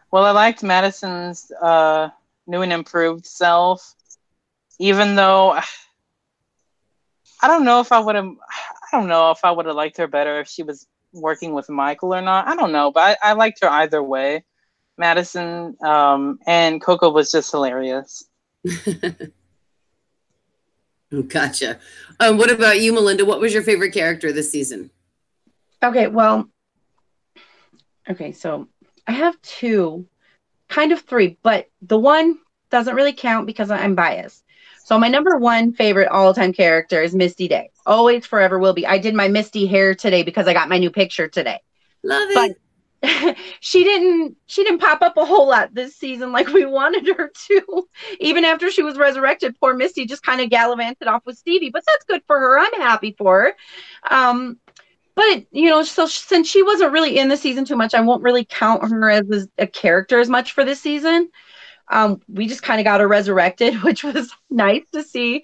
Well, I liked Madison's new and improved self, even though I don't know if I would have liked her better if she was working with Michael or not. I don't know, but I liked her either way. Madison and Coco was just hilarious. Gotcha. What about you, Melinda? What was your favorite character this season? Okay, well, so I have 2, kind of 3, but the one doesn't really count because I'm biased. So my number 1 favorite all-time character is Misty Day. Always, forever will be. I did my Misty hair today because I got my new picture today. Love it. But she didn't pop up a whole lot this season like we wanted her to. Even after she was resurrected, poor Misty just kind of gallivanted off with Stevie. But that's good for her. I'm happy for her. But, you know, so since she wasn't really in the season too much, I won't really count her as a character as much for this season. We just kind of got her resurrected, which was nice to see.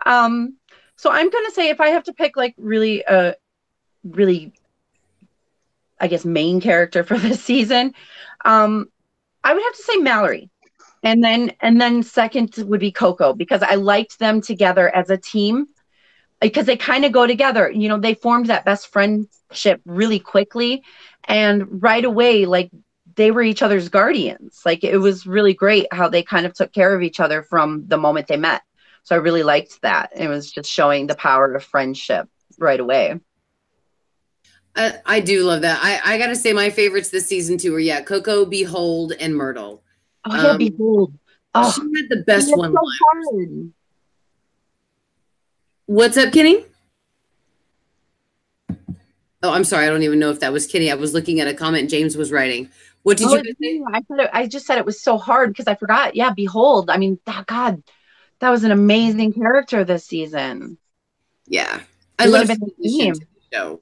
So I'm going to say, if I have to pick like really I guess, main character for this season. I would have to say Mallory. And then second would be Coco, because I liked them together as a team, because they kind of go together. You know, they formed that best friendship really quickly, and right away, like, they were each other's guardians. Like, it was really great how they kind of took care of each other from the moment they met. So I really liked that. It was just showing the power of friendship right away. I do love that. I gotta say my favorites this season too are Coco, Behold, and Myrtle. Oh yeah, Behold. Oh, she had the best one. So what's up, Kenny? Oh, I'm sorry. I don't even know if that was Kenny. I was looking at a comment James was writing. What did you say? I just said it was so hard because I forgot. Yeah, Behold. I mean, God, that was an amazing character this season. Yeah, I love the show.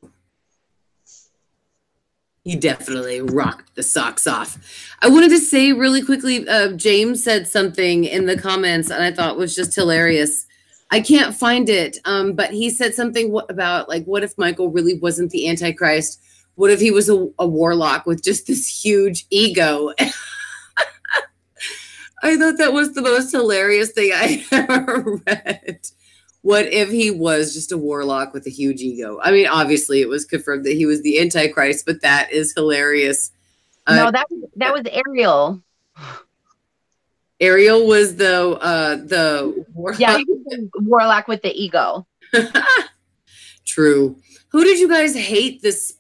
He definitely rocked the socks off. I wanted to say really quickly, James said something in the comments and I thought was just hilarious. I can't find it, but he said something about, like, what if Michael really wasn't the Antichrist? What if he was a warlock with just this huge ego? I thought that was the most hilarious thing I ever read. What if he was just a warlock with a huge ego? I mean, obviously it was confirmed that he was the Antichrist, but that is hilarious. No, that was Ariel. Ariel was the warlock. Yeah, he was the warlock with the ego. True. Who did you guys hate this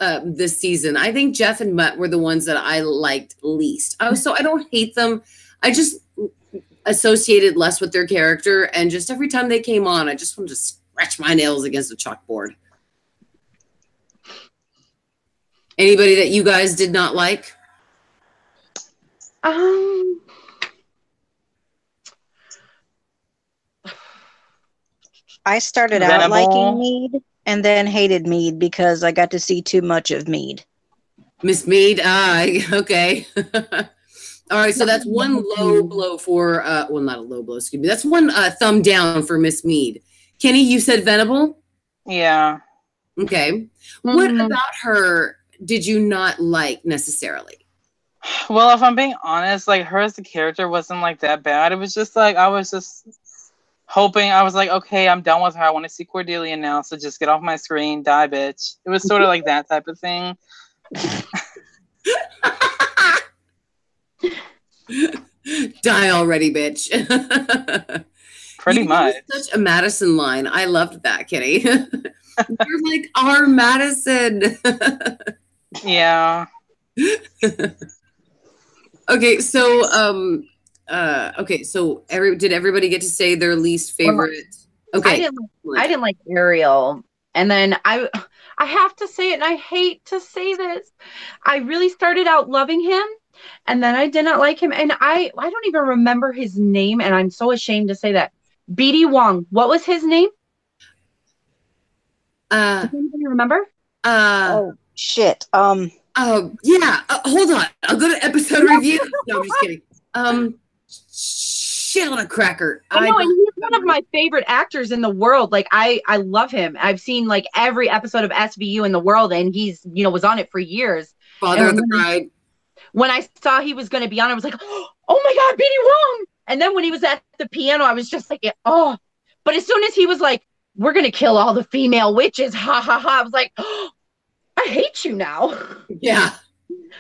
season? I think Jeff and Mutt were the ones that I liked least. So I don't hate them. I just associated less with their character, and just every time they came on, I just wanted to scratch my nails against a chalkboard. Anybody that you guys did not like? I started out liking Mead and then hated Mead because I got to see too much of Mead. Miss Mead, okay. All right, so that's one low blow for, well, not a low blow, excuse me. That's one thumb down for Miss Mead. Kenny, you said Venable? Yeah. Okay. What about her did you not like necessarily? Well, if I'm being honest, like, her as a character wasn't, like, that bad. It was just, like, I was just hoping, I was like, okay, I'm done with her. I want to see Cordelia now, so just get off my screen, die, bitch. It was sort of like that type of thing. Die already, bitch. Pretty much. Such a Madison line. I loved that, Kitty. You're like our Madison. Yeah. Okay, so did everybody get to say their least favorite? Okay. I didn't like Ariel. And then I have to say it, and I hate to say this. I really started out loving him, and then I did not like him. And I don't even remember his name, and I'm so ashamed to say that. B.D. Wong. What was his name? Does anybody remember? Oh shit. Yeah. Hold on. I'll go to episode review. No, I'm just kidding. Shit on a cracker. I know, and he's one of my favorite actors in the world. Like, I love him. I've seen like every episode of SVU in the world, and he's, was on it for years. Father of the Bride. When I saw he was going to be on, I was like, oh my God, B.D. Wong. And then when he was at the piano, I was just like, oh. But as soon as he was like, we're going to kill all the female witches, ha ha ha, I was like, oh, I hate you now. Yeah.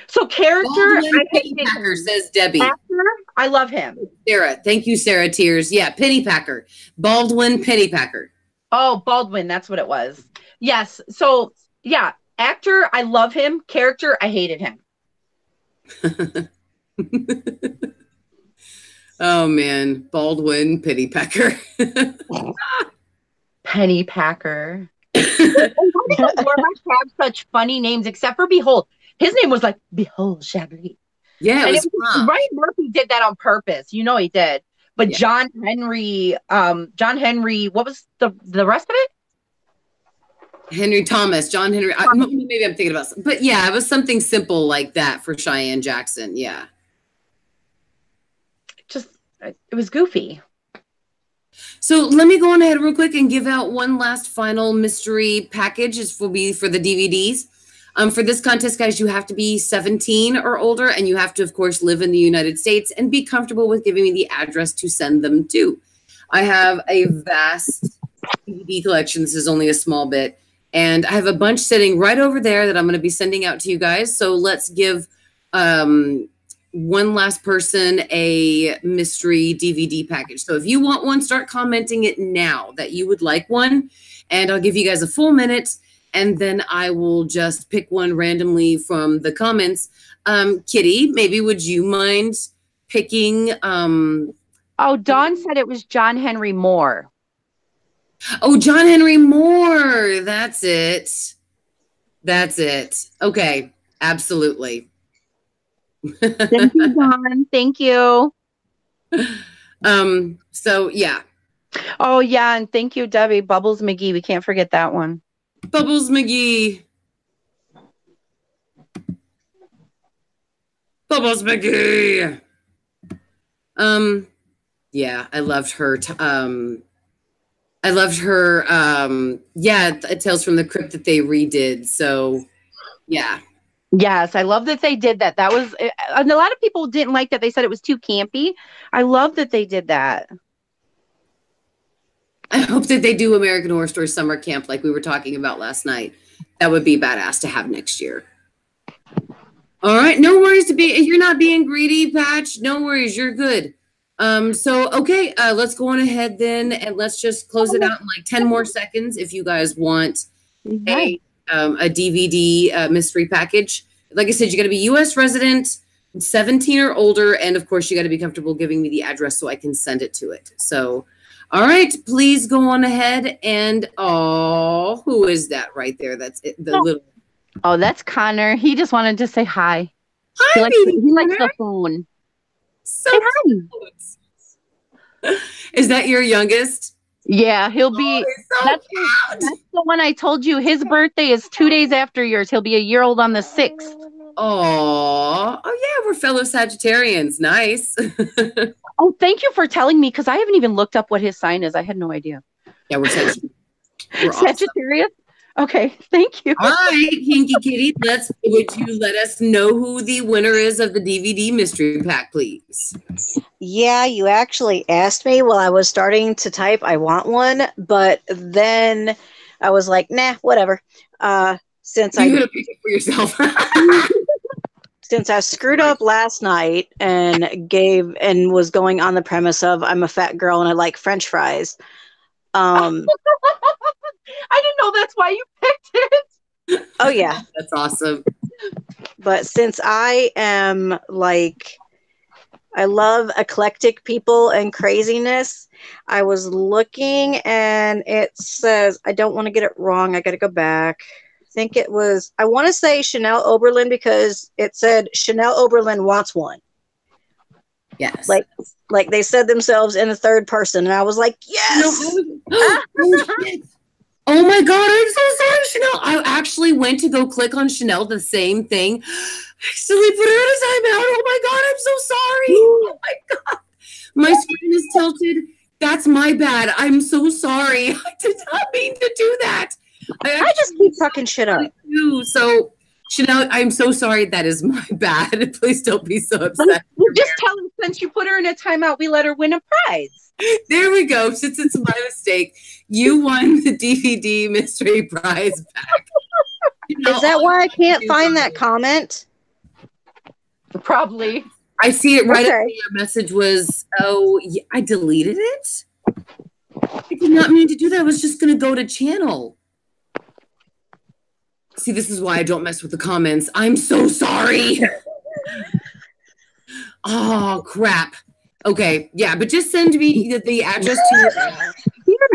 So character, I hate Packer, says Debbie. Actor, I love him. Sarah, thank you, Sarah Tears. Yeah, Pennypacker. Baldwin Pennypacker. Oh, Baldwin, that's what it was. Yes. So yeah, actor, I love him. Character, I hated him. Oh man, Baldwin Pennypacker. Pennypacker. Why did Warlock have such funny names except for Behold? His name was like Behold Chablis. Yeah, Ryan Murphy did that on purpose. You know he did. But yeah. John Henry, what was the rest of it? Henry Thomas, John Henry. Maybe I'm thinking about, but yeah, it was something simple like that for Cheyenne Jackson. Yeah. It was goofy. So let me go on ahead real quick and give out one last final mystery package. This will be for the DVDs. For this contest, guys, you have to be 17 or older, and you have to, of course, live in the United States and be comfortable with giving me the address to send them to. I have a vast DVD collection. This is only a small bit. And I have a bunch sitting right over there that I'm going to be sending out to you guys. So let's give one last person a mystery DVD package. So if you want one, start commenting it now that you would like one. And I'll give you guys a full minute. And then I will just pick one randomly from the comments. Kitty, maybe would you mind picking? Oh, Dawn said it was John Henry Moore. Oh, John Henry Moore. That's it. That's it. Okay. Absolutely. Thank you, Dawn. Thank you. So yeah. Oh yeah, and thank you, Debbie. Bubbles McGee. We can't forget that one. Bubbles McGee. Bubbles McGee. Yeah, I loved her. Yeah, Tales from the Crypt that they redid. So, yeah. Yes, I love that they did that. That was, and a lot of people didn't like that. They said it was too campy. I love that they did that. I hope that they do American Horror Story Summer Camp like we were talking about last night. That would be badass to have next year. All right, no worries you're not being greedy, Patch. No worries, you're good. Okay, let's go on ahead then, and let's just close it out in like 10 more seconds if you guys want a DVD mystery package. Like I said, you got to be U.S. resident, 17 or older, and of course, you got to be comfortable giving me the address so I can send it to it. So, all right, please go on ahead and who is that right there? That's it. Oh, that's Connor. He just wanted to say hi. Hi, he likes the phone. So cute. Is that your youngest? Yeah, he'll be. That's the one I told you. His birthday is 2 days after yours. He'll be a year old on the 6th. Oh yeah, we're fellow Sagittarians. Nice. Oh, thank you for telling me, because I haven't even looked up what his sign is. I had no idea. Yeah, we're Sagittarius. Sagittarius. Okay, thank you. All right, Kinky Kitty, would you let us know who the winner is of the DVD mystery pack, please? Yeah, you actually asked me while I was starting to type, I want one, but then I was like, nah, whatever. Since you're gonna pick it for yourself. Since I screwed up last night and was going on the premise of I'm a fat girl and I like French fries. I didn't know that's why you picked it. Oh yeah. That's awesome. But since I am I love eclectic people and craziness, I was looking and it says, I don't want to get it wrong. I got to go back. I want to say Chanel Oberlin because it said Chanel Oberlin wants one. Yes. Like they said themselves in the third person. And I was like, yes. Oh my God, I'm so sorry, Chanel. I actually went to go click on Chanel, the same thing. I accidentally put her in a timeout. Oh my God, I'm so sorry. Oh my God. My screen is tilted. That's my bad. I'm so sorry. I did not mean to do that. I just keep fucking shit up. So, Chanel, I'm so sorry. That is my bad. Please don't be so upset. Just tell him since you put her in a timeout, we let her win a prize. There we go. Since it's my mistake, you won the DVD mystery prize back. Is that why I can't find that comment? Probably. I see it right after your message was, yeah, I deleted it. I did not mean to do that. I was just going to go to channel. See, this is why I don't mess with the comments. I'm so sorry. Oh, crap. Okay, yeah, but just send me the address to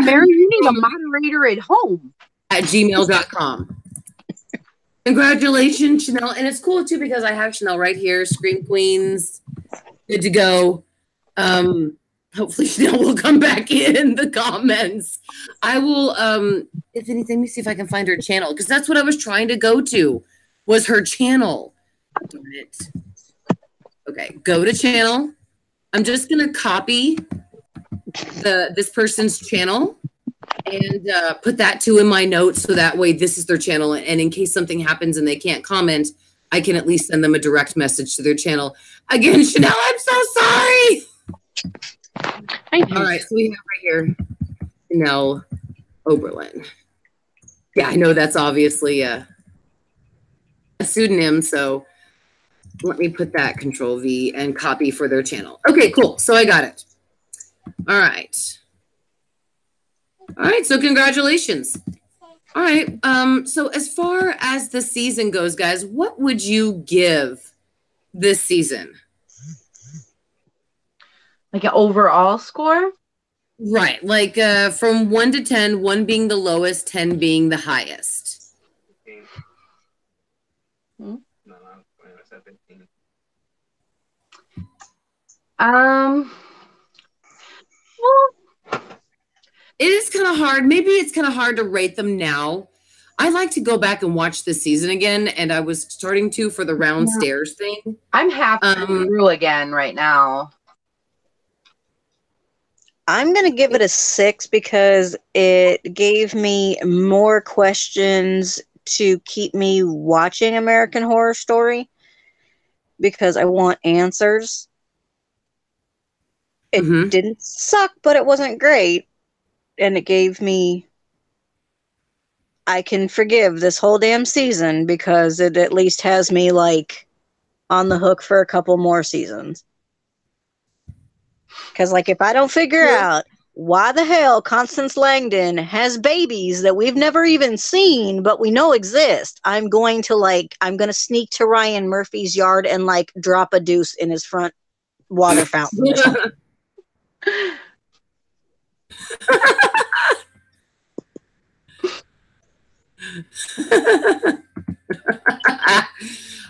Mary, you need a moderator at home. At gmail.com. Congratulations, Chanel. And it's cool, too, because I have Chanel right here. Scream Queens. Good to go. Hopefully Chanel will come back in the comments. I will, if anything, let me see if I can find her channel. Because that's what I was trying to go to, was her channel. Darn it. Okay, go to channel. I'm just going to copy this person's channel. and put that too in my notes, so that way this is their channel, and in case something happens and they can't comment, I can at least send them a direct message to their channel. Again, Chanel, I'm so sorry. All right, so we have right here Chanel Oberlin. Yeah, I know that's obviously a pseudonym, so let me put that Control V and copy for their channel. Okay, cool. So I got it. All right. All right, so congratulations. All right, so as far as the season goes, guys, what would you give this season? Like an overall score? Right, like from 1 to 10, 1 being the lowest, 10 being the highest. Well, it is kind of hard. Maybe it's kind of hard to rate them now. I like to go back and watch the season again, and I was starting to for the round stairs thing. I'm halfway through again right now. I'm going to give it a 6 because it gave me more questions to keep me watching American Horror Story because I want answers. It didn't suck, but it wasn't great. And it gave me, I can forgive this whole damn season because it at least has me like on the hook for a couple more seasons. Because like if I don't figure out why the hell Constance Langdon has babies that we've never even seen but we know exist, I'm going to sneak to Ryan Murphy's yard and like drop a deuce in his front water fountain or something.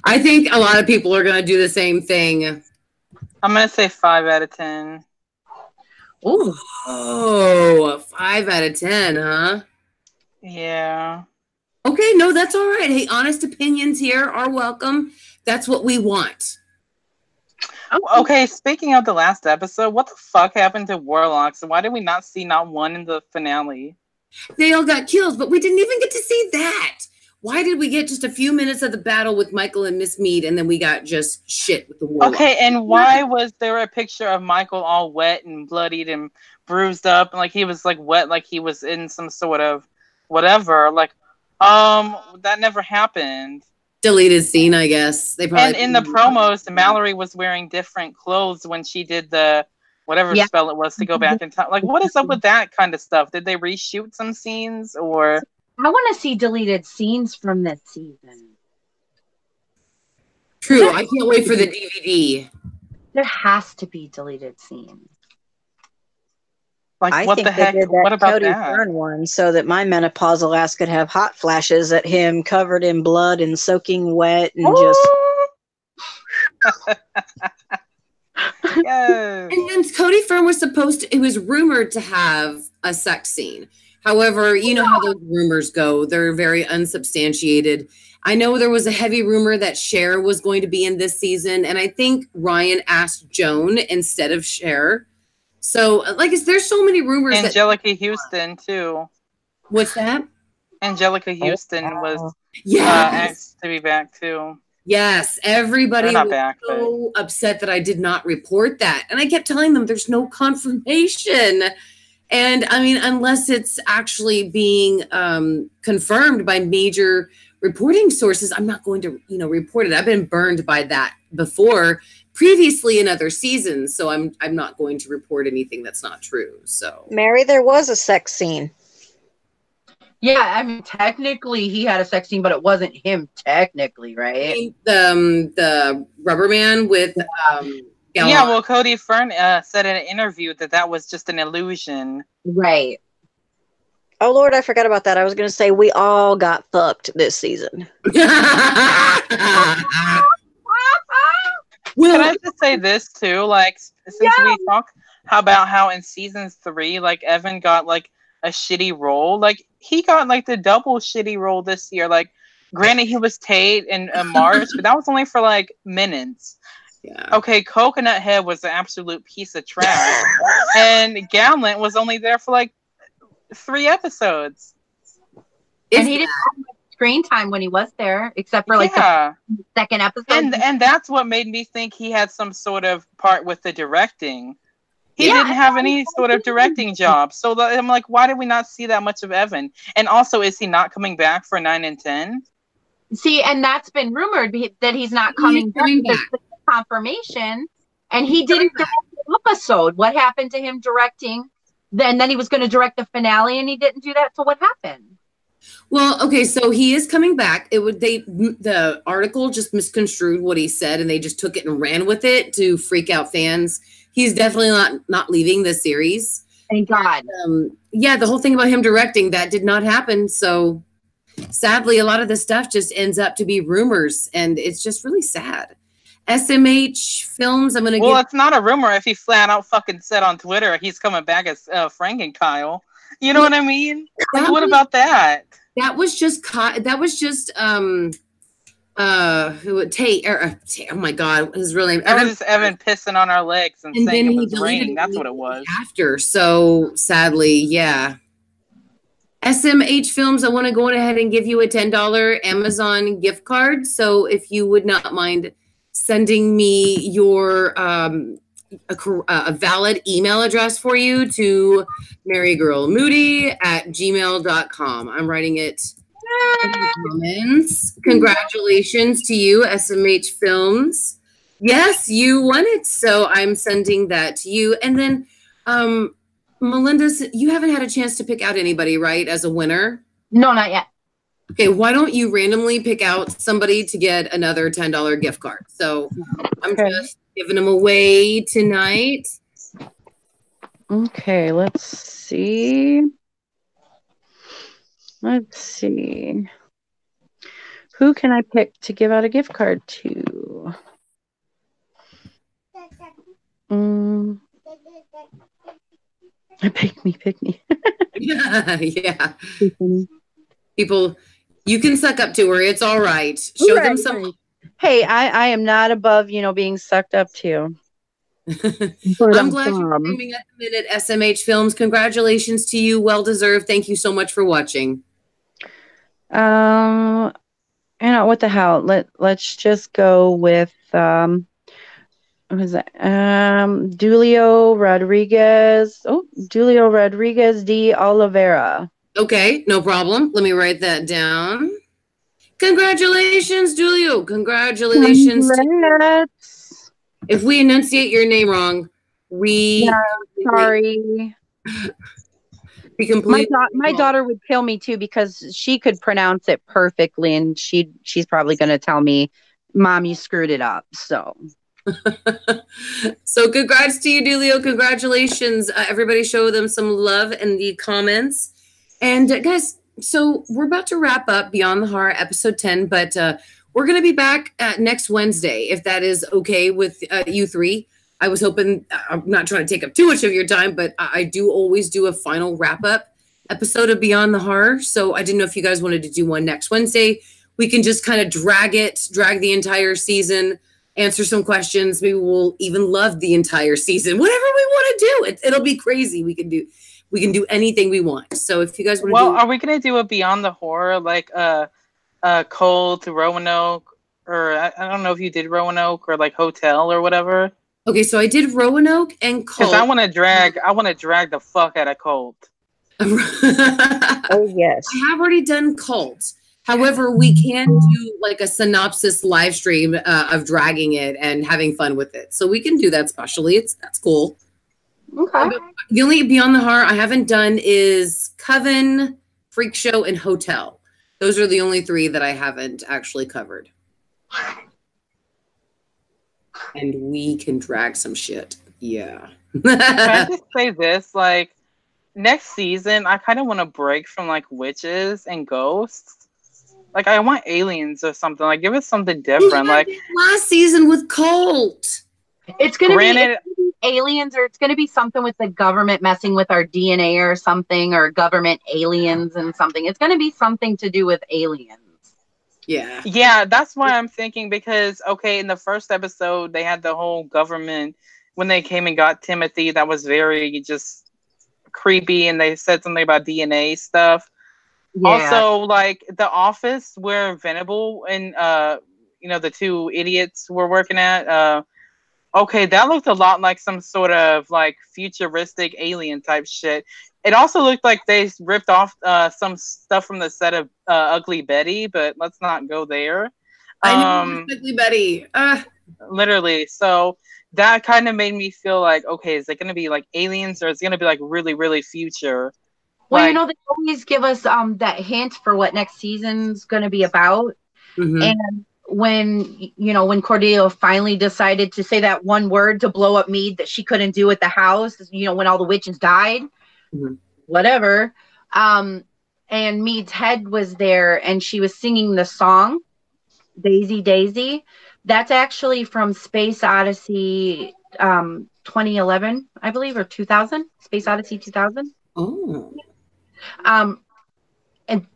I think a lot of people are going to do the same thing. I'm going to say 5 out of 10. Ooh. Oh, 5 out of 10, huh? Yeah. Okay, no, that's all right. Hey, honest opinions here are welcome. That's what we want. Okay, speaking of the last episode, what the fuck happened to Warlocks? Why did we not see not one in the finale? They all got killed, but we didn't even get to see that. Why did we get just a few minutes of the battle with Michael and Miss Mead, and then we got just shit with the Warlocks? Okay, and why was there a picture of Michael all wet and bloodied and bruised up, and like he was like wet, like he was in some sort of whatever? Like, that never happened. Deleted scene, I guess. They probably. And in the promos, Mallory was wearing different clothes when she did the whatever spell it was to go back in time. Like, what is up with that kind of stuff? Did they reshoot some scenes, or? I want to see deleted scenes from this season. True. I can't wait for the DVD. There has to be deleted scenes. Like, I what think the heck? they did that What about Cody that? Fern one so that my menopausal ass could have hot flashes at him covered in blood and soaking wet and just. Yes. And then Cody Fern was supposed to, it was rumored to have a sex scene. However, you know how those rumors go. They're very unsubstantiated. I know there was a heavy rumor that Cher was going to be in this season, and I think Ryan asked Joan instead of Cher. So, like, there's so many rumors. Angelica Houston, too. What's that? Angelica Houston was asked to be back, too. Yes, everybody was so upset that I did not report that. And I kept telling them there's no confirmation. And I mean, unless it's actually being confirmed by major reporting sources, I'm not going to, report it. I've been burned by that before, previously in other seasons. So I'm not going to report anything that's not true. So, Mary, there was a sex scene. Yeah, I mean, technically he had a sex scene, but it wasn't him technically, right? The rubber man with yeah, well, Cody Fern said in an interview that was just an illusion. Right. Oh, Lord, I forgot about that. I was going to say we all got fucked this season. Can I just say this, too? Like, since we talk about how in season 3, like, Evan got, like, a shitty role. Like, he got, like, the double shitty role this year. Like, granted, he was Tate in Mars, but that was only for, like, minutes. Yeah. Okay, Coconut Head was an absolute piece of trash. And Gallant was only there for, like, 3 episodes. And he didn't have much screen time when he was there, except for like the second episode. And that's what made me think he had some sort of part with the directing. He didn't have any sort of directing job. So I'm like, why did we not see that much of Evan? And also, is he not coming back for 9 and 10? See, and that's been rumored that he's not coming back. Confirmation. And he didn't direct the episode. What happened to him directing? Then he was going to direct the finale, and he didn't do that. So what happened? Well, okay, so he is coming back. The article just misconstrued what he said, and they just took it and ran with it to freak out fans. He's definitely not leaving the series. Thank God. Yeah, the whole thing about him directing, that did not happen. So sadly, a lot of this stuff just ends up to be rumors, and it's just really sad. SMH Films, I'm going to Well, it's not a rumor if he flat out fucking said on Twitter he's coming back as Frank and Kyle. You know what I mean? Like, what about that? That was just Tate, oh my God, his real name. Evan pissing on our legs and saying it was raining. That's what it was. After, so sadly, yeah. SMH Films, I want to go ahead and give you a $10 Amazon gift card. So if you would not mind sending me your a valid email address for you to MaryGirl Moody at gmail.com. I'm writing it in the comments. Congratulations to you, SMH Films. Yes, you won it. So I'm sending that to you. And then Melinda, you haven't had a chance to pick out anybody, right, as a winner? No, not yet. Okay, why don't you randomly pick out somebody to get another $10 gift card? So I'm just giving them away tonight. Okay, let's see. Who can I pick to give out a gift card to? Pick me. Yeah. People, you can suck up to her. It's all right. Show them some. Hey, I am not above, being sucked up to. I'm glad you're streaming at the minute, SMH Films. Congratulations to you. Well deserved. Thank you so much for watching. What the hell? Let's just go with what is that? Dulio Rodriguez. Oh, Dulio Rodriguez de Oliveira. Okay, no problem. Let me write that down. Congratulations, Julio. Congratulations. If we enunciate your name wrong, sorry. We completely my daughter would kill me too because she could pronounce it perfectly, and she's probably going to tell me, "Mom, you screwed it up." So. So congrats to you, Julio. Congratulations. Everybody show them some love in the comments. And guys, so we're about to wrap up Beyond the Horror episode 10, but we're going to be back next Wednesday, if that is okay with you three. I was hoping, I'm not trying to take up too much of your time, but I do always do a final wrap-up episode of Beyond the Horror. So I didn't know if you guys wanted to do one next Wednesday. We can just kind of drag the entire season, answer some questions. Maybe we'll even love the entire season. Whatever we want to do. It'll be crazy. We can do anything we want. So if you guys want to are we going to do a Beyond the Horror, like Cold, Roanoke, or I don't know if you did Roanoke or like Hotel or whatever? Okay, so I did Roanoke and Cold. Because I want to drag the fuck out of Cold. Oh yes. I have already done Cult. However, we can do like a synopsis live stream of dragging it and having fun with it. So we can do that specially. That's cool. Okay. The only Beyond the Horror I haven't done is Coven, Freak Show, and Hotel. Those are the only 3 that I haven't actually covered. And we can drag some shit. Yeah. Can I just say this? Like, next season, I kind of want to break from like witches and ghosts. Like, I want aliens or something. Like, give us something different. Like last season with Cult. It's gonna be aliens, or it's gonna be something with the government messing with our DNA or something, or government aliens and something. It's gonna be something to do with aliens. Yeah. Yeah, that's why I'm thinking, because in the first episode they had the whole government when they came and got Timothy, that was very just creepy, and they said something about DNA stuff. Yeah. Also, like The Office, where Venable and the two idiots were working at. Okay, that looked a lot like some sort of like futuristic alien type shit. It also looked like they ripped off some stuff from the set of Ugly Betty, but let's not go there. I know Ugly Betty. Literally. So that kind of made me feel like, okay, is it going to be like aliens, or is it going to be like really, really future? Well, like, they always give us that hint for what next season's going to be about. Mm-hmm. And when Cordelia finally decided to say that one word to blow up Mead that she couldn't do at the house, when all the witches died, mm-hmm. whatever. And Mead's head was there, and she was singing the song, Daisy, Daisy. That's actually from Space Odyssey 2011, I believe, or 2000, Space Odyssey 2000. Oh.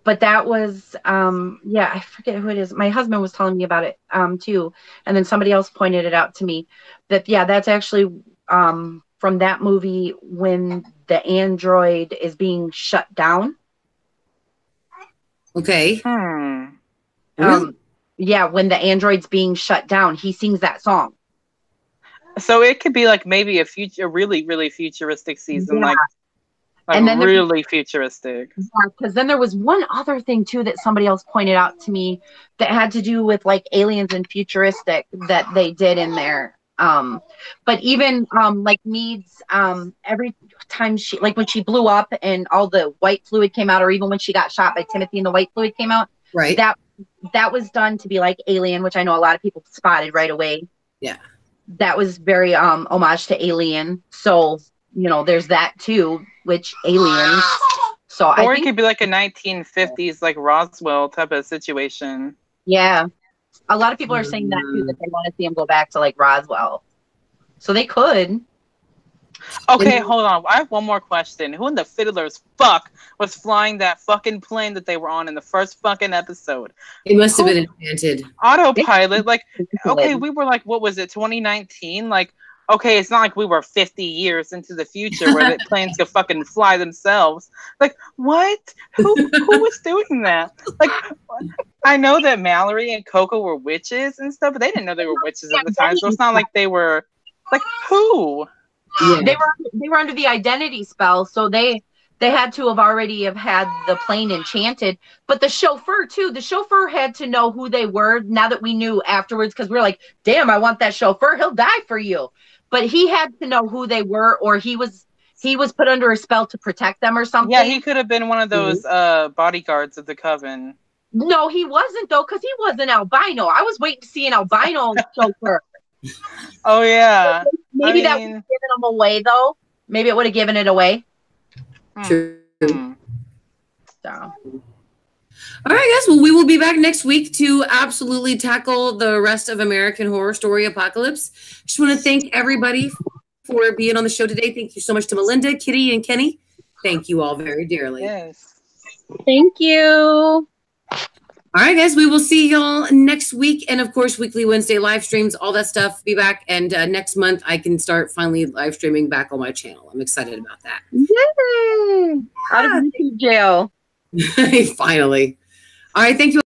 But that was I forget who it is. My husband was telling me about it too, and then somebody else pointed it out to me that's actually from that movie when the android is being shut down. Okay. Really? When the android's being shut down, he sings that song. So it could be like maybe a really, really futuristic season, like and then really futuristic. Yeah, because then there was one other thing too that somebody else pointed out to me that had to do with like aliens and futuristic that they did in there. But even like Mead's every time she, like when she blew up and all the white fluid came out, or even when she got shot by Timothy and the white fluid came out, right? That was done to be like Alien, which I know a lot of people spotted right away. Yeah, that was very homage to Alien. So there's that too, which Aliens. So or it could be like a 1950s like Roswell type of situation. Yeah, a lot of people are saying that too, that they want to see him go back to like Roswell. So they could. Okay, hold on. I have one more question. Who in the fiddler's fuck was flying that fucking plane that they were on in the first fucking episode? It must have been enchanted. Autopilot. Like, okay, we were like, what was it, 2019? Like, okay, it's not like we were 50 years into the future where the planes could fucking fly themselves. Like, what? Who was doing that? Like, I know that Mallory and Coco were witches and stuff, but they didn't know they were witches at the time. So it's not like they were, like, who? Yeah. They were under the identity spell, so they had to have already have had the plane enchanted. But the chauffeur had to know who they were. Now that we knew afterwards, because we were like, damn, I want that chauffeur. He'll die for you. But he had to know who they were, or he was put under a spell to protect them or something. Yeah, he could have been one of those bodyguards of the coven. No, he wasn't though, because he was an albino. I was waiting to see an albino chauffeur. Oh yeah. Maybe that would have given them away though. Maybe it would have given it away. True. So. All right, guys. Well, we will be back next week to absolutely tackle the rest of American Horror Story Apocalypse. Just want to thank everybody for being on the show today. Thank you so much to Melinda, Kitty, and Kenny. Thank you all very dearly. Yes. Thank you. All right, guys. We will see y'all next week. And, of course, weekly Wednesday live streams, all that stuff. Be back. And next month, I can start finally live streaming back on my channel. I'm excited about that. Yay! Out of YouTube jail. Finally. All right. Thank you.